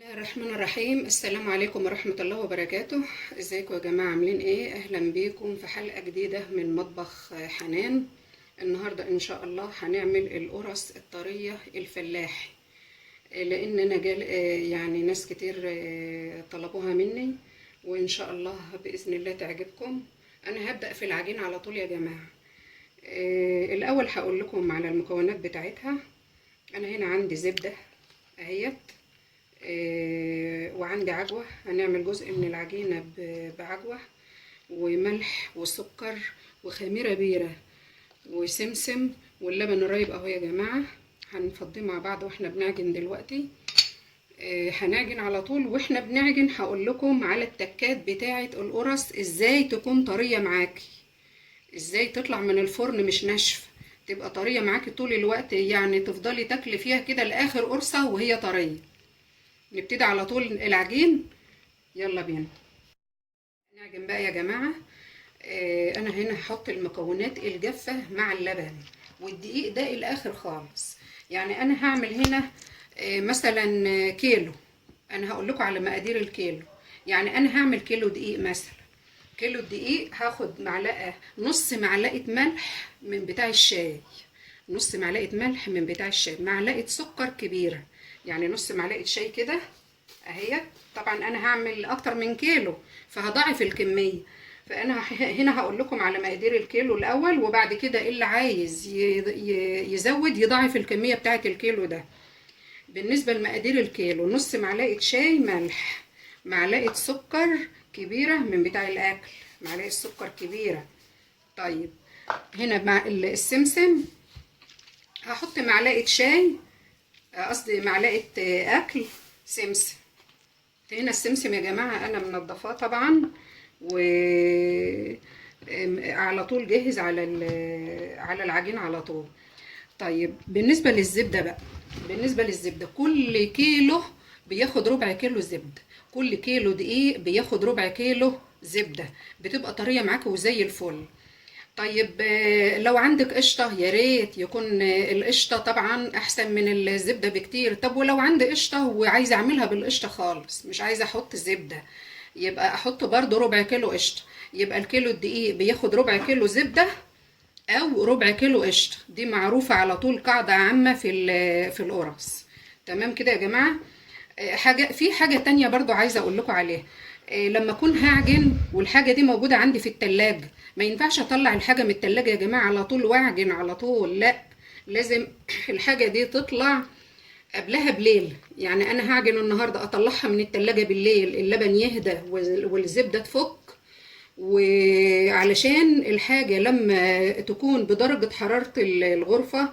الله الرحمن الرحيم. السلام عليكم ورحمة الله وبركاته. ازيكم يا جماعة، عاملين ايه؟ اهلا بيكم في حلقة جديدة من مطبخ حنان. النهاردة ان شاء الله هنعمل القرص الطرية الفلاحي، لان انا يعني ناس كتير طلبوها مني، وان شاء الله بإذن الله تعجبكم. انا هبدأ في العجين على طول يا جماعة. الاول هقول لكم على المكونات بتاعتها. انا هنا عندي زبدة اهيت، وعندي عجوة، هنعمل جزء من العجينة بعجوة وملح وسكر وخميرة بيرة وسمسم واللبن الرايب اهو يا جماعة. هنفضيه مع بعض واحنا بنعجن دلوقتي. هنعجن على طول، واحنا بنعجن هقول لكم على التكات بتاعة القرص، ازاي تكون طرية معاكي، ازاي تطلع من الفرن مش ناشفة، تبقى طرية معاكي طول الوقت، يعني تفضلي تاكلي فيها كده لاخر قرصة وهي طرية. نبتدي على طول العجين، يلا بينا نعجن بقى يا جماعة. انا هنا هحط المكونات الجافة مع اللبن والدقيق ده الاخر خالص. يعني انا هعمل هنا مثلا كيلو. انا هقول لكم على مقادير الكيلو. يعني انا هعمل كيلو دقيق مثلا. كيلو الدقيق هاخد معلقة، نص معلقة ملح من بتاع الشاي، نص معلقة ملح من بتاع الشاي، معلقة سكر كبيرة، يعني نص معلقة شاي كده اهي. طبعا انا هعمل اكتر من كيلو فهضاعف الكميه، فانا هنا هقول لكم على مقادير الكيلو الاول، وبعد كده اللي عايز يزود يضاعف الكميه بتاعه الكيلو ده. بالنسبه لمقادير الكيلو، نص معلقه شاي ملح، معلقه سكر كبيره من بتاع الاكل، معلقه سكر كبيره. طيب هنا مع السمسم هحط معلقه شاي، قصدي معلقه اكل سمسم. هنا السمسم يا جماعة أنا منضفاه طبعا، و على طول جاهز على العجين على طول. طيب بالنسبة للزبدة بقى، بالنسبة للزبدة كل كيلو بياخد ربع كيلو زبدة، كل كيلو دقيق بياخد ربع كيلو زبدة، بتبقى طرية معاك وزي الفل. طيب لو عندك قشطة يا ريت يكون القشطة طبعا أحسن من الزبدة بكتير. طب ولو عندي قشطة وعايزة أعملها بالقشطة خالص، مش عايزة أحط زبدة، يبقى أحط برضو ربع كيلو قشطة. يبقى الكيلو الدقيق بياخد ربع كيلو زبدة أو ربع كيلو قشطة. دي معروفة على طول، قاعدة عامة في القرص. تمام كده يا جماعة. في حاجة تانية برضو عايزة اقول لكم عليها. لما اكون هعجن والحاجة دي موجودة عندي في التلاجة، ما ينفعش اطلع الحاجة من التلاجة يا جماعة على طول واعجن على طول، لا، لازم الحاجة دي تطلع قبلها بليل. يعني انا هعجن النهاردة اطلعها من التلاجة بالليل، اللبن يهدى والزبدة تفك، وعلشان الحاجة لما تكون بدرجة حرارة الغرفة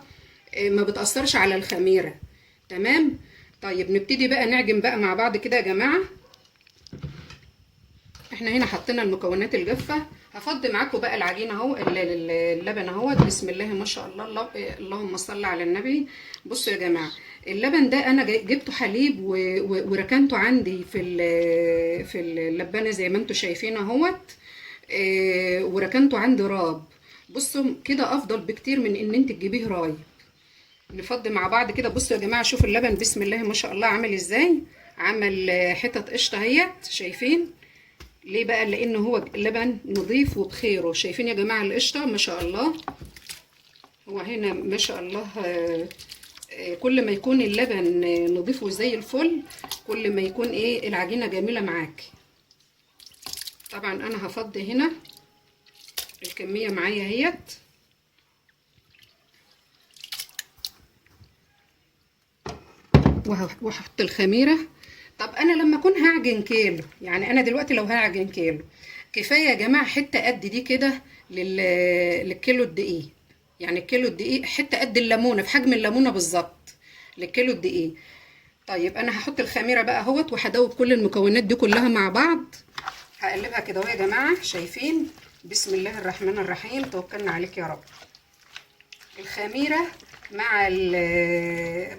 ما بتأثرش على الخميرة. تمام. طيب نبتدي بقى نعجن بقى مع بعض كده يا جماعة. احنا هنا حطينا المكونات الجافة، هفضي معاكم بقى العجينة اهو، اللبن اهو، بسم الله ما شاء الله، اللهم صل على النبي. بصوا يا جماعة، اللبن ده انا جبته حليب وركنته عندي في اللبانة زي ما انتم شايفين اهوت. وركنته عندي راب. بصوا كده افضل بكتير من ان انت تجيبيه رايب. نفضي مع بعض كده. بصوا يا جماعه، شوفوا اللبن بسم الله ما شاء الله عامل ازاي، عمل حتت قشطه اهيت، شايفين؟ ليه بقى؟ لان هو اللبن نظيف وبخيره. شايفين يا جماعه القشطه ما شاء الله؟ هو هنا ما شاء الله كل ما يكون اللبن نظيف وزي الفل، كل ما يكون ايه العجينه جميله معاكي. طبعا انا هفضي هنا الكميه معايا اهيت، وهحط الخميره. طب انا لما اكون هعجن كيلو، يعني انا دلوقتي لو هعجن كيلو، كفايه يا جماعه حته قد دي كده للكيلو الدقيق. يعني الكيلو الدقيق حته قد الليمونه، في حجم الليمونه بالظبط للكيلو الدقيق. طيب انا هحط الخميره بقى اهوت، وهدوب كل المكونات دي كلها مع بعض، هقلبها كده اهو يا جماعه، شايفين؟ بسم الله الرحمن الرحيم، توكلنا عليك يا رب. الخميره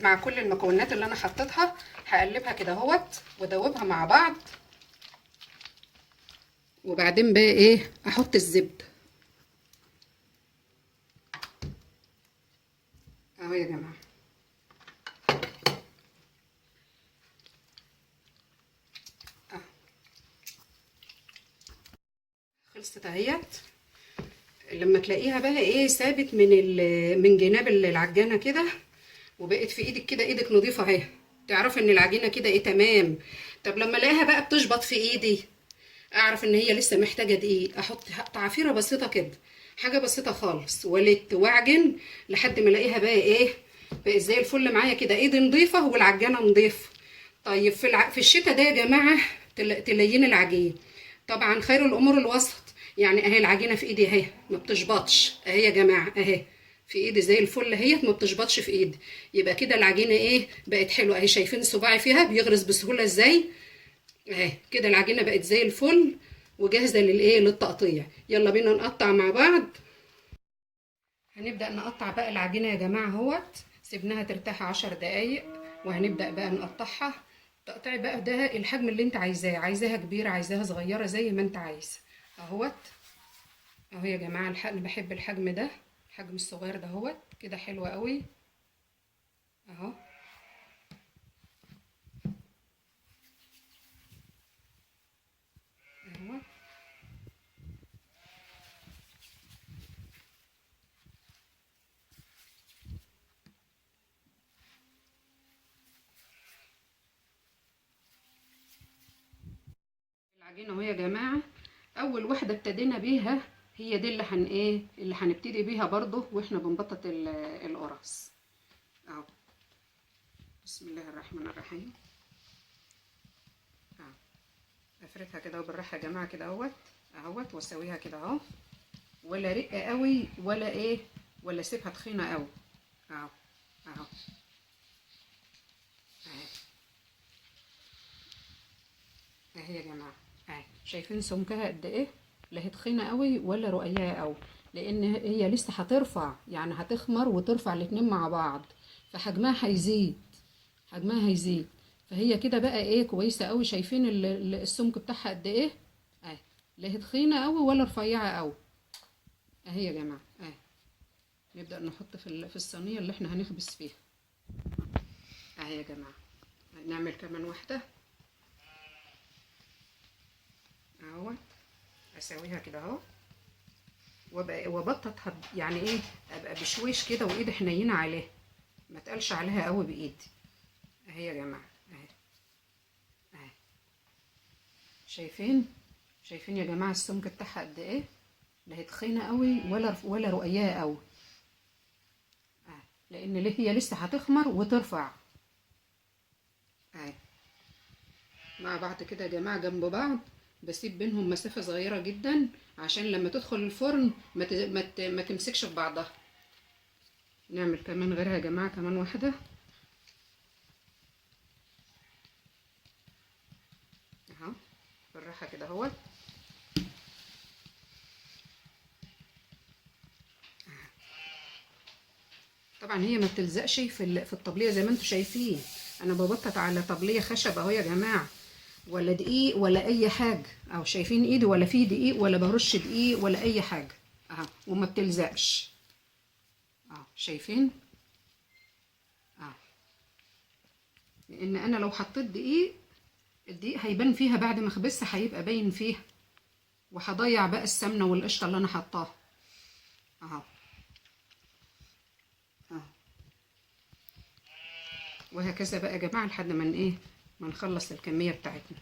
مع كل المكونات اللي انا حطيتها، هقلبها كده اهوت وادوبها مع بعض. وبعدين بقى ايه، احط الزبده اهو يا جماعه. بسيطه اهيت. لما تلاقيها بقى ايه ثابت من جناب العجانه كده وبقت في ايدك كده، ايدك نظيفه اهي، تعرف ان العجينه كده ايه تمام. طب لما الاقيها بقى بتشبط في ايدي، اعرف ان هي لسه محتاجه دقيق، احط تعفيره بسيطه كده، حاجه بسيطه خالص، ولت واعجن لحد ما الاقيها بقى ايه، بقت زي الفل معايا كده، ايدي نظيفه والعجانه نظيفه. طيب في الشتاء ده يا جماعه تلين العجين. طبعا خير الامور الوسط، يعني اهي العجينه في ايدي اهي ما بتشبطش اهي يا جماعه اهي، في ايدي زي الفل اهي ما بتشبطش في ايدي. يبقى كده العجينه ايه بقت حلوه اهي، شايفين صباعي فيها بيغرز بسهوله ازاي اهي. كده العجينه بقت زي الفل وجاهزه للايه للتقطيع. يلا بينا نقطع مع بعض. هنبدا نقطع بقى العجينه يا جماعه اهوت، سيبناها ترتاح 10 دقايق وهنبدا بقى نقطعها. تقطعي بقى ده الحجم اللي انت عايزاه، عايزاها كبيره عايزاها صغيره زي ما انت عايزه اهوت. اهو يا جماعه انا بحب الحجم ده، الحجم الصغير ده اهوت كده حلو قوي اهو. اهو العجينه اهو يا جماعه، اول واحده ابتدينا بيها هي دي اللي ايه اللي هنبتدي بيها برضو واحنا بنبطط القرص اهو. بسم الله الرحمن الرحيم اهو. افردها كده وبالراحه يا جماعه كده اهوت واسويها كده اهو، ولا رقه قوي ولا ايه ولا سيبها تخينه قوي اهو. اهو اهي يا جماعه اهي، شايفين سمكها قد ايه، لا هي تخينه قوي ولا رقيقه قوي، لان هي لسه هترفع يعني هتخمر وترفع الاتنين مع بعض، فحجمها هيزيد، حجمها هيزيد. فهي كده بقى ايه كويسه قوي. شايفين السمك بتاعها قد ايه اهي، لا هي تخينه قوي ولا رفيعه قوي اهي يا جماعه اهي. نبدا نحط في الصينيه اللي احنا هنخبز فيها اهي يا جماعه. نعمل كمان واحده اهو، اسويها كده اهو وابططها يعني ايه، ابقى بشويش كده وايدي حنينه عليها، ما تقلش عليها قوي بايدي اهي يا جماعه اهي. اهي شايفين يا جماعه السمك بتاعها قد ايه، لا هي تخينه قوي ولا رقيقه قوي اهي، لان هي لسه هتخمر وترفع اهي. مع بعض كده يا جماعه جنب بعض، بسيب بينهم مسافه صغيره جدا عشان لما تدخل الفرن ما تمسكش في بعضها. نعمل كمان غيرها يا جماعه، كمان واحده اهو بالراحه كده اهو. طبعا هي ما بتلزقش في الطبليه زي ما انتم شايفين، انا ببطط على طبليه خشب اهو يا جماعه، ولا دقيق ولا اي حاجه اهو. شايفين ايدي ولا في دقيق ولا برش دقيق ولا اي حاجه اهو، وما بتلزقش اهو. شايفين اهو، لان انا لو حطيت دقيق الدقيق هيبان فيها بعد ما اخبزها، هيبقى باين فيها وهضيع بقى السمنه والقشطه اللي انا حطاها اهو. اهو وهكذا بقى يا جماعه لحد ما ايه ما نخلص الكميه بتاعتنا.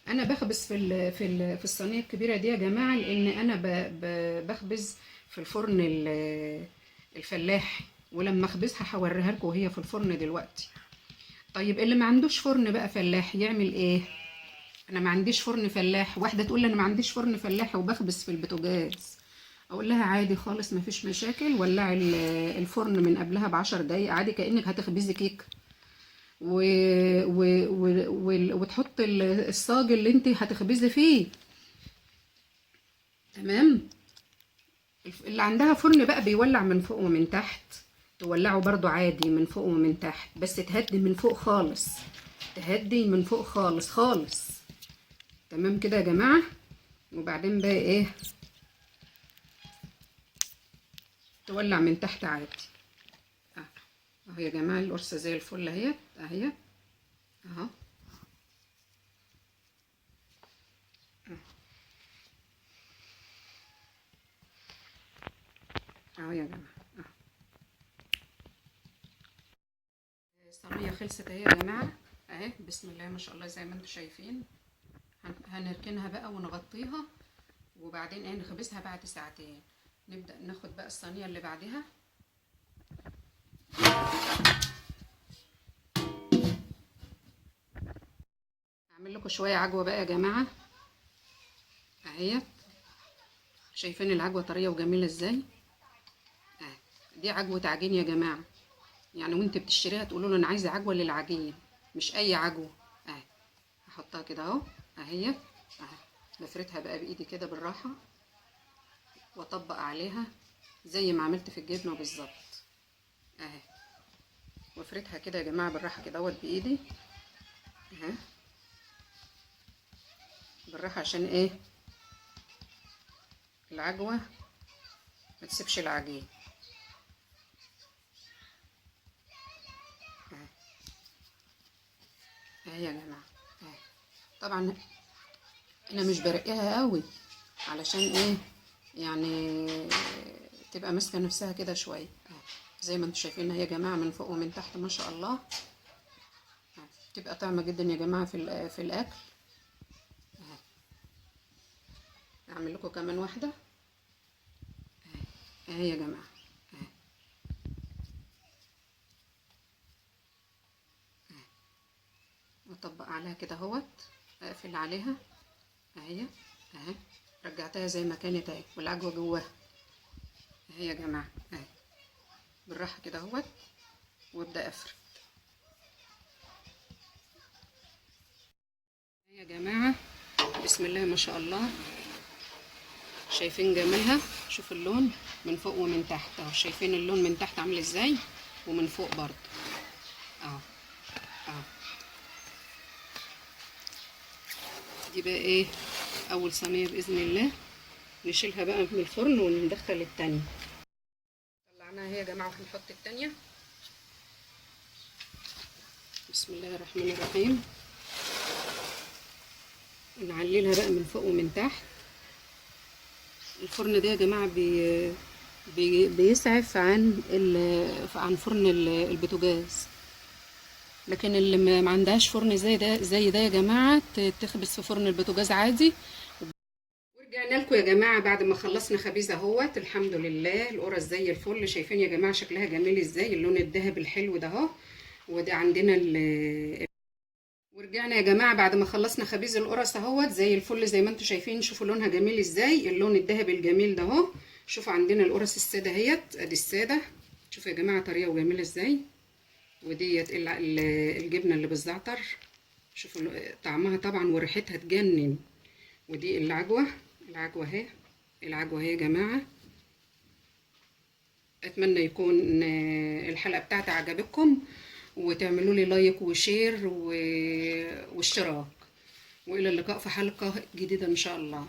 انا بخبز في الصينيه الكبيره دي يا جماعه، لان انا بخبز في الفرن الفلاحي، ولما اخبزها هوريها لكم وهي في الفرن دلوقتي. طيب اللي ما عندوش فرن بقى فلاح يعمل ايه؟ انا ما عنديش فرن فلاح، واحده تقول لي انا ما عنديش فرن فلاحي وبخبز في البوتاجاز، اقول لها عادي خالص ما فيش مشاكل، ولعي الفرن من قبلها ب10 دقايق عادي كانك هتخبزي كيك، و... وتحط الصاج اللي انت هتخبزي فيه تمام. اللي عندها فرن بقى بيولع من فوق ومن تحت، تولعه برضو عادي من فوق ومن تحت، بس تهدي من فوق خالص، تهدي من فوق خالص خالص تمام كده يا جماعة. وبعدين بقى ايه تولع من تحت عادي اهو يا جماعة. القرصة زي الفل اهي اهي اهو. اهو يا جماعه اهو. الصينيه خلصت اهي يا جماعه اهي، بسم الله ما شاء الله زي ما انتم شايفين. هنركنها بقى ونغطيها، وبعدين ايه نخبزها بعد ساعتين. نبدا ناخد بقى الصينيه اللي بعدها. هعمل لكم شويه عجوه بقى يا جماعه اهي. شايفين العجوه طريه وجميله ازاي؟ دي عجوه عجين يا جماعه، يعني وانت بتشتريها تقولوا له انا عايزه عجوه للعجين، مش اي عجوه. اهي هحطها كده اهو اهي اهي. بفردها بقى بايدي كده بالراحه، واطبق عليها زي ما عملت في الجبنه بالظبط اهي. وافردها كده يا جماعه بالراحه كده اهوت بايدي اهي، بالراحه عشان ايه العجوه ما تسيبش العجين اهي اهي يا جماعه اهي. طبعا انا مش برقيها قوي علشان ايه يعني تبقى ماسكه نفسها كده شويه اهي. زي ما انتم شايفين يا جماعه من فوق ومن تحت ما شاء الله. بتبقى طعمه جدا يا جماعه في الاكل اهي. اعمل لكم كمان واحده اهي يا جماعه اهي اهي. واطبق عليها كده اهوت، اقفل عليها اهي اهي. رجعتها زي ما كانت اهي والعجوه جواها اهي يا جماعه اهي. بالراحه كده اهوت وابدا افرد يا جماعه. بسم الله ما شاء الله. شايفين جمالها؟ شوف اللون من فوق ومن تحت اهو. شايفين اللون من تحت عامل ازاي ومن فوق برضه اهو اهو. دي بقى ايه اول صينيه باذن الله نشيلها بقى من الفرن وندخل التانية. طلعناها اهي يا جماعه وهنحط التانية. بسم الله الرحمن الرحيم. نعللها بقى من فوق ومن تحت. الفرن ده يا جماعه بيسعف عن فرن البوتاجاز، لكن اللي ما عندهاش فرن زي ده يا جماعه تخبز في فرن البوتاجاز عادي. ورجعنا لكم يا جماعه بعد ما خلصنا خبيزه اهوت. الحمد لله القرص زي الفل. شايفين يا جماعه شكلها جميل ازاي، اللون الذهبي الحلو ده اهو. وده عندنا ورجعنا يا جماعه بعد ما خلصنا خبيز القرص اهوت زي الفل زي ما انتم شايفين. شوفوا لونها جميل ازاي، اللون الذهبي الجميل ده اهو. شوفوا عندنا القرص الساده اهيت، ادي الساده. شوفوا يا جماعه طريه وجميله ازاي. وديت الجبنه اللي بالزعتر. شوفوا طعمها طبعا وريحتها تجنن. ودي العجوه اهي. العجوه اهي يا جماعه. اتمنى يكون الحلقه بتاعتي عجبتكم، وتعملوا لي لايك وشير واشتراك، والى اللقاء في حلقه جديده ان شاء الله.